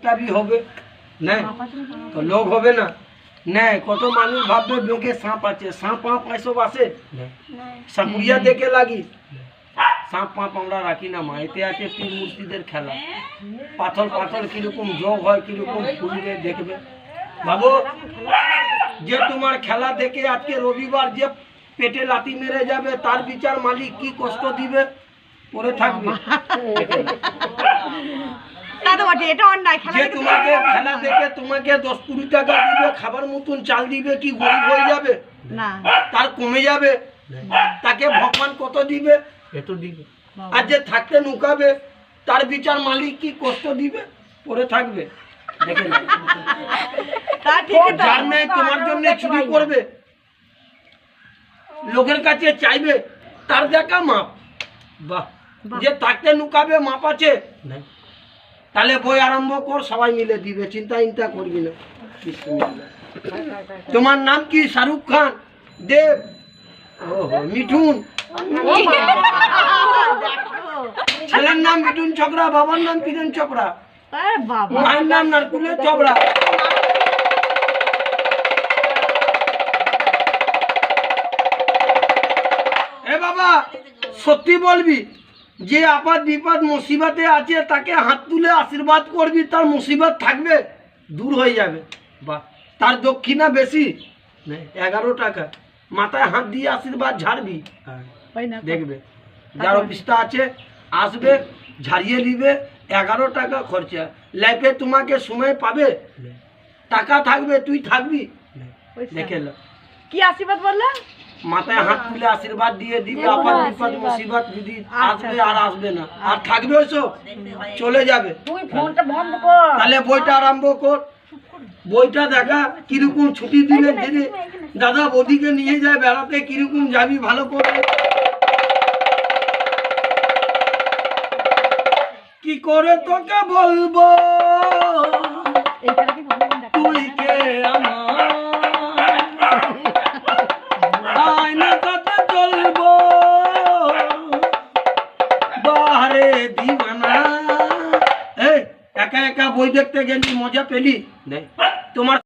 ডিস্টার্বই হবে না, তো লোক হবে না। নাই কত মানুষ ভাববে বেঁকে সাপ আছে, সাপ পাপ এসব আছে, সাপুরিয়া দেখে লাগি। সাপ পাপ আমরা রাখি না মা, এতে আছে পীর মুর্শিদের খেলা। পাথর পাথর কিরকম যোগ হয়, কিরকম ফুলবে দেখবে। বাবু, যে তোমার খেলা দেখে আজকে রবিবার যে পেটে লাথি মেরে যাবে, তার বিচার মালিক কি কষ্ট দিবে পরে থাকবে। যে তোমাকে খেলা দেখে তোমাকে 10-20 টাকা দিবে, খাবার মতন চাল দিবে, কি গরিব হয়ে যাবে? তার কমে যাবে। তাকে ভগবান কত দিবে? এত দিবে। আর যে থাকতে নুকাবে, তার বিচার মালিক কি কষ্ট দিবে পরে থাকবে। দেখে না, যার নেই তোমার জন্য চুরি করবে, লোকের কাছে চাইবে, তার দেখা মাপ। বাহ, যে থাকতে নুকাবে মাপ আছে, তাহলে বই আরম্ভ কর, সবাই মিলে দিবে, চিন্তা চিন্তা করবি না। তোমার নাম কি? শাহরুখ খান, দেব, ওহো মিঠুন। ছেলের নাম মিঠুন চোপড়া, বাবার নাম কিরণ চোপড়া, মায়ের নাম নারকুলের চোপড়া। এ বাবা, সত্যি বলবি, যে আপাত বিপদ মুসিবতে আছে তাকে হাত তুলে আশীর্বাদ করবি, তার মুসিবত থাকবে, দূর হয়ে যাবে। বাহ, তার দক্ষিণা বেশি 11 টাকা, মাথায় হাত দিয়ে আশীর্বাদ ঝাড়বি, দেখবে যার অফিসটা আছে আসবে, ঝাড়িয়ে নিবে। 11 টাকা খরচা। লাইফে তোমাকে সময় পাবে, টাকা থাকবে, তুই থাকবি। দেখে কি আশীর্বাদ বললে? মাথায় হাত তুলে আশীর্বাদ দিয়ে দিবে। আপাত বিপদ মুসিবত যদি আসবে আর আসবে না, আর থাকবে ওইসব চলে যাবে। তাহলে বইটা আরম্ভ কর, বইটা দেখা কিরকম ছুটি দিবে, দিলে দাদা বৌদিকে নিয়ে যায় বেড়াতে, কিরকম যাবি ভালো করে। কি করে তোকে বলবো তুই কে আমার, আয়না সাথে চলবো বাহারে দিওয়ানা। এই একা একা বই দেখতে গেলি, মজা পেলি? তোমার